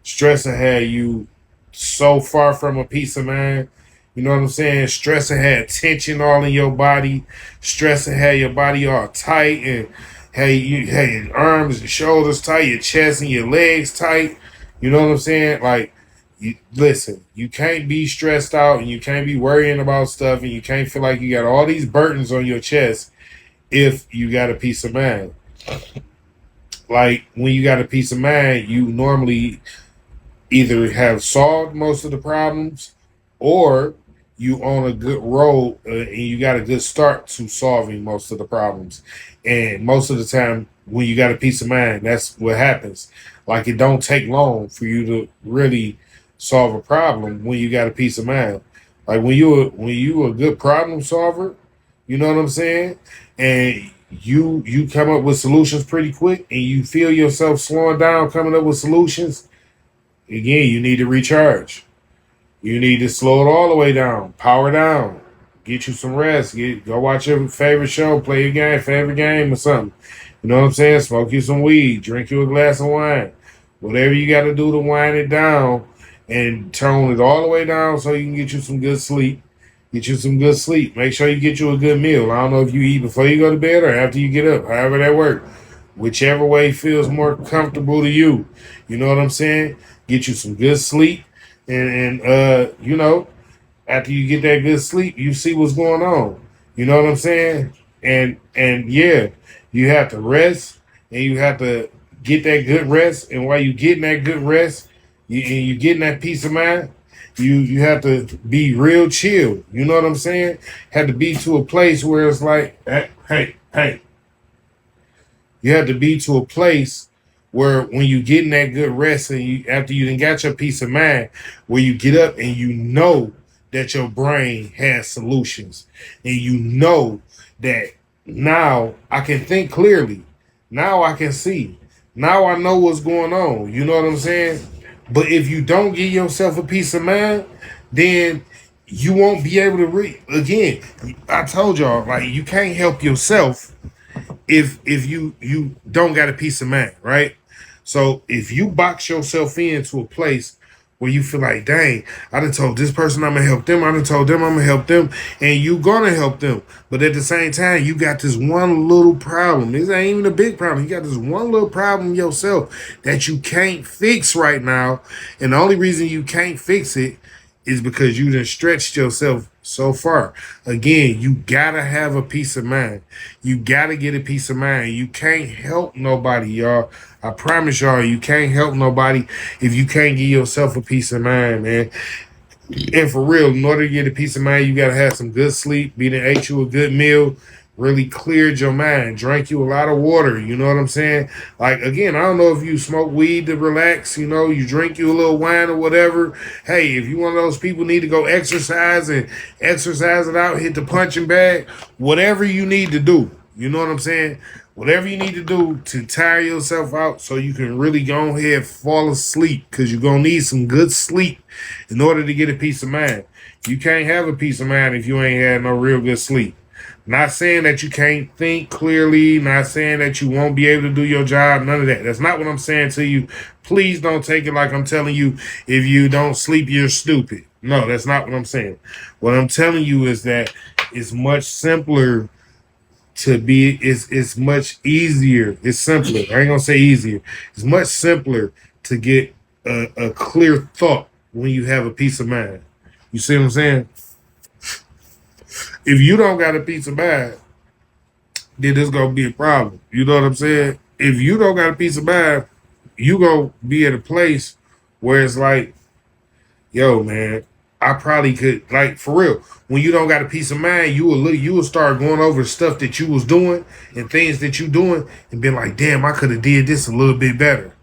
Stress will have you so far from a peace of mind. You know what I'm saying? Stress will have tension all in your body. Stress will have your body all tight and have your arms and shoulders tight, your chest and your legs tight. You know what I'm saying? Like, listen, you can't be stressed out and you can't be worrying about stuff and you can't feel like you got all these burdens on your chest if you got a peace of mind. Like, when you got a peace of mind, you normally either have solved most of the problems or you on a good road and you got a good start to solving most of the problems. And most of the time, when you got a peace of mind, that's what happens. Like it don't take long for you to really solve a problem when you got a peace of mind. Like when you a good problem solver, you know what I'm saying, and you come up with solutions pretty quick, and you feel yourself slowing down coming up with solutions. Again, you need to recharge. You need to slow it all the way down, power down, get you some rest, go watch your favorite show, play your favorite game or something. You know what I'm saying? Smoke you some weed, drink you a glass of wine, whatever you got to do to wind it down and tone it all the way down so you can get you some good sleep. Get you some good sleep. Make sure you get you a good meal. I don't know if you eat before you go to bed or after you get up, however that works. Whichever way feels more comfortable to you. You know what I'm saying? Get you some good sleep and after you get that good sleep, you see what's going on. You know what I'm saying? And yeah, you have to rest and you have to get that good rest. And while you getting that good rest, and you getting that peace of mind, you have to be real chill. You know what I'm saying? Have to be to a place where it's like, hey, you have to be to a place where when you getting that good rest and you after you done got your peace of mind, where you get up and you know that your brain has solutions. And you know that now I can think clearly. Now I can see. Now I know what's going on. You know what I'm saying? But if you don't give yourself a peace of mind, then you won't be able to read. Again, I told y'all, like, you can't help yourself if you don't got a peace of mind, right? So if you box yourself into a place where you feel like, dang, I done told this person I'm gonna help them, I done told them I'm gonna help them, and you gonna help them. But at the same time, you got this one little problem. This ain't even a big problem. You got this one little problem yourself that you can't fix right now. And the only reason you can't fix it is because you done stretched yourself so far. Again, you gotta have a peace of mind. You gotta get a peace of mind. You can't help nobody, y'all. I promise y'all, you can't help nobody if you can't give yourself a peace of mind, man. And for real, in order to get a peace of mind, you gotta have some good sleep, be to ate you a good meal, really cleared your mind, drank you a lot of water. You know what I'm saying? Like again, I don't know if you smoke weed to relax, you drink you a little wine or whatever. Hey, if you one of those people need to go exercise and exercise it out, hit the punching bag, whatever you need to do. You know what I'm saying? Whatever you need to do to tire yourself out so you can really go ahead fall asleep because you're going to need some good sleep in order to get a peace of mind. You can't have a peace of mind if you ain't had no real good sleep. Not saying that you can't think clearly, not saying that you won't be able to do your job, none of that. That's not what I'm saying to you. Please don't take it like I'm telling you if you don't sleep, you're stupid. No, that's not what I'm saying. What I'm telling you is that it's much simpler to be, it's much easier. It's simpler. I ain't gonna say easier. It's much simpler to get a clear thought when you have a peace of mind. You see what I'm saying? If you don't got a peace of mind, then there's gonna be a problem. You know what I'm saying? If you don't got a peace of mind, you gonna be at a place where it's like, yo, man, I probably could, like, for real. When you don't got a peace of mind, you will start going over stuff that you was doing and things that you doing and be like, damn, I could have did this a little bit better.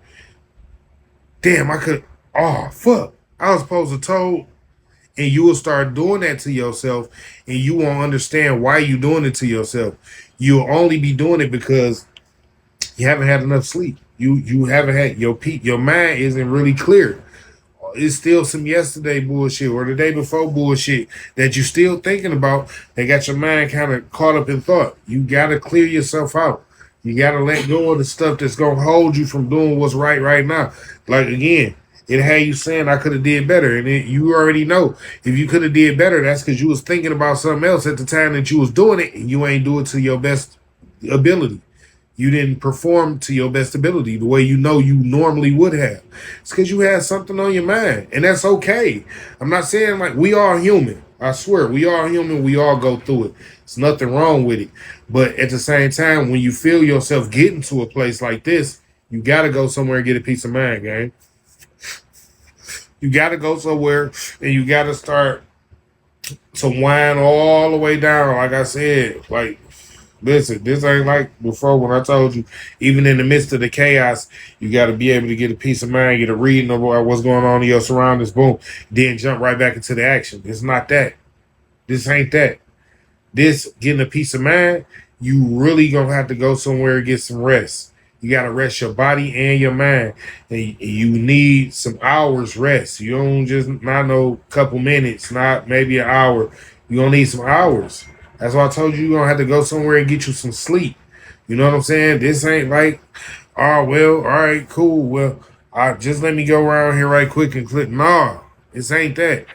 Damn, I could. Oh fuck, I was supposed to told. And you will start doing that to yourself, and you won't understand why you doing it to yourself. You'll only be doing it because you haven't had enough sleep. You haven't had your peak. Your mind isn't really clear. It's still some yesterday bullshit or the day before bullshit that you still thinking about. They got your mind kind of caught up in thought. You gotta clear yourself out. You gotta let go of the stuff that's gonna hold you from doing what's right now. Like again, it had you saying I could have did better, and you already know if you could have did better, that's because you was thinking about something else at the time that you was doing it, and you ain't do it to your best ability. You didn't perform to your best ability the way you know you normally would have. It's because you had something on your mind, and that's okay. I'm not saying like we are human. I swear, we are human. We all go through it. There's nothing wrong with it. But at the same time, when you feel yourself getting to a place like this, you got to go somewhere and get a peace of mind, gang. You got to go somewhere and you got to start to wind all the way down. Like I said, like, listen, this ain't like before when I told you, even in the midst of the chaos, you got to be able to get a peace of mind, get a reading about what's going on in your surroundings, boom, then jump right back into the action. It's not that. This ain't that. This getting a peace of mind, you really gonna have to go somewhere and get some rest. You gotta rest your body and your mind, and you need some hours rest. You don't just not no couple minutes, not maybe an hour. You gonna need some hours. That's why I told you gonna have to go somewhere and get you some sleep. You know what I'm saying? This ain't like, oh well, all right, cool. Well, I just let me go around here right quick and click. Nah, this ain't that.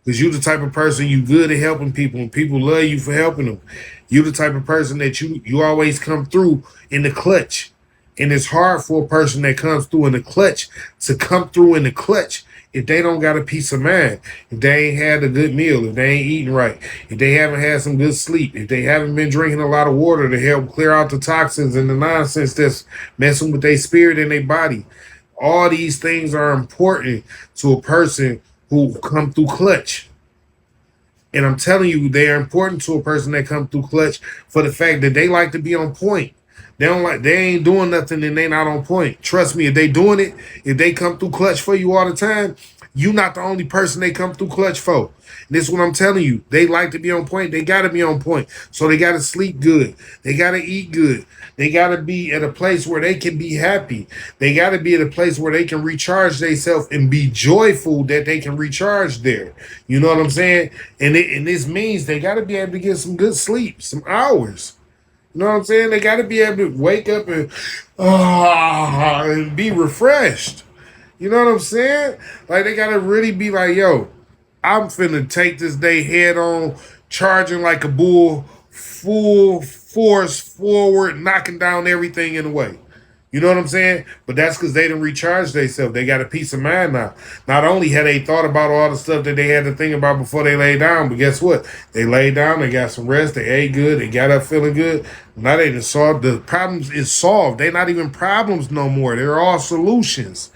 Because you the type of person you good at helping people and people love you for helping them. You the type of person that you always come through in the clutch. And it's hard for a person that comes through in the clutch to come through in the clutch if they don't got a peace of mind, if they ain't had a good meal, if they ain't eating right, if they haven't had some good sleep, if they haven't been drinking a lot of water to help clear out the toxins and the nonsense that's messing with their spirit and their body. All these things are important to a person who come through clutch. And I'm telling you, they are important to a person that come through clutch for the fact that they like to be on point. They ain't doing nothing and they not on point. Trust me, if they doing it, if they come through clutch for you all the time, you not the only person they come through clutch for. This is what I'm telling you. They like to be on point. They got to be on point. So they got to sleep good. They got to eat good. They got to be at a place where they can be happy. They got to be at a place where they can recharge themselves and be joyful that they can recharge there. You know what I'm saying? And this means they got to be able to get some good sleep, some hours. You know what I'm saying? They got to be able to wake up and be refreshed. You know what I'm saying? Like they got to really be like, yo, I'm finna take this day head on, charging like a bull, full force forward, knocking down everything in the way. You know what I'm saying? But that's because they didn't recharge themselves. They got a peace of mind now. Not only had they thought about all the stuff that they had to think about before they laid down, but guess what? They laid down, they got some rest, they ate good, they got up feeling good. Now they done solved the problems is solved. They're not even problems no more. They're all solutions.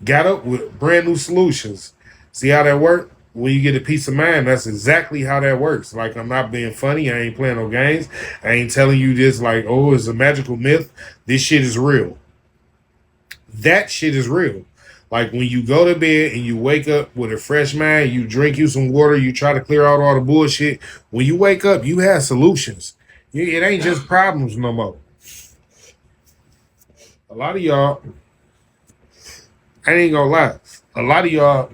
Got up with brand new solutions. See how that work? When you get a peace of mind, that's exactly how that works. Like, I'm not being funny. I ain't playing no games. I ain't telling you this like, oh, it's a magical myth. This shit is real. That shit is real. Like, when you go to bed and you wake up with a fresh mind, you drink you some water, you try to clear out all the bullshit. When you wake up, you have solutions. It ain't just problems no more. A lot of y'all, I ain't gonna lie, a lot of y'all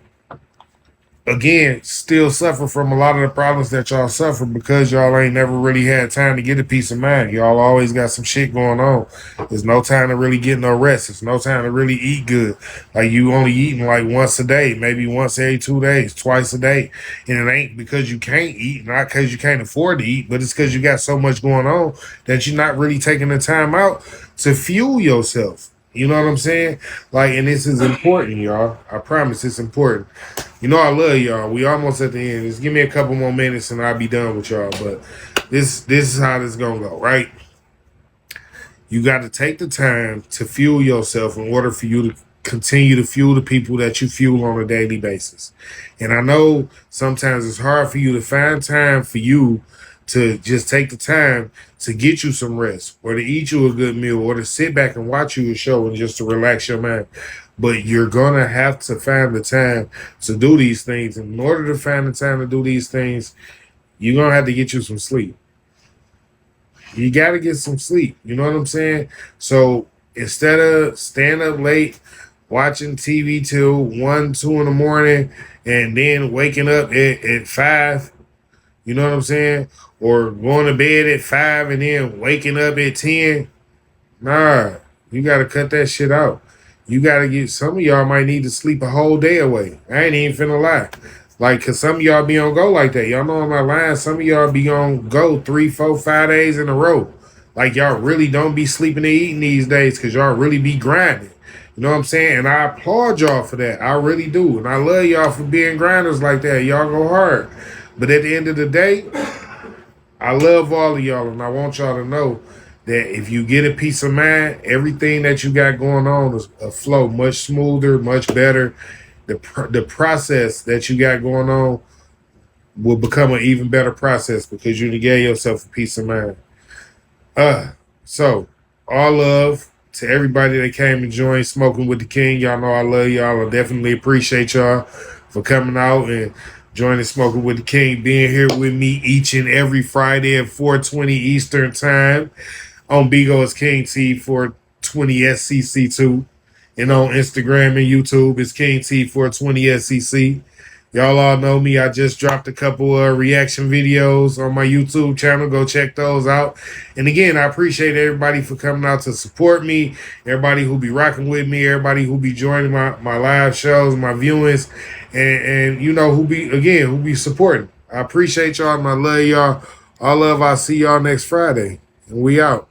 again, still suffer from a lot of the problems that y'all suffer because y'all ain't never really had time to get a peace of mind. Y'all always got some shit going on. There's no time to really get no rest. There's no time to really eat good. Like you only eating like once a day, maybe once every 2 days, twice a day. And it ain't because you can't eat, not because you can't afford to eat, but it's because you got so much going on that you're not really taking the time out to fuel yourself. You know what I'm saying? Like, and this is important, y'all. I promise it's important. You know I love y'all. We almost at the end. Just give me a couple more minutes and I'll be done with y'all. But this is how this is gonna go, right? You got to take the time to fuel yourself in order for you to continue to fuel the people that you fuel on a daily basis. And I know sometimes it's hard for you to find time for you to just take the time to get you some rest or to eat you a good meal or to sit back and watch you a show and just to relax your mind. But you're going to have to find the time to do these things. And in order to find the time to do these things, you're going to have to get you some sleep. You got to get some sleep. You know what I'm saying? So instead of staying up late, watching TV till 1, 2 in the morning, and then waking up at 5, you know what I'm saying? Or going to bed at 5 and then waking up at 10. Nah, you got to cut that shit out. You got to get, some of y'all might need to sleep a whole day away. I ain't even finna lie. Like, because some of y'all be on go like that. Y'all know I'm not lying. Some of y'all be on go 3, 4, 5 days in a row. Like, y'all really don't be sleeping and eating these days because y'all really be grinding. You know what I'm saying? And I applaud y'all for that. I really do. And I love y'all for being grinders like that. Y'all go hard. But at the end of the day, I love all of y'all, and I want y'all to know that if you get a peace of mind, everything that you got going on is a flow much smoother, much better. the process that you got going on will become an even better process because you gave yourself a peace of mind. So all love to everybody that came and joined Smoking with the King. Y'all know I love y'all. I definitely appreciate y'all for coming out and joining Smoking with the King, being here with me each and every Friday at 4:20 Eastern Time on Bigo's King T 420 SCC2. And on Instagram and YouTube, it's King T 420 SCC. Y'all all know me. I just dropped a couple of reaction videos on my YouTube channel. Go check those out. And again, I appreciate everybody for coming out to support me. Everybody who be rocking with me. Everybody who be joining my live shows, my viewings, and you know who be supporting. I appreciate y'all and I love y'all. All love. I'll see y'all next Friday. And we out.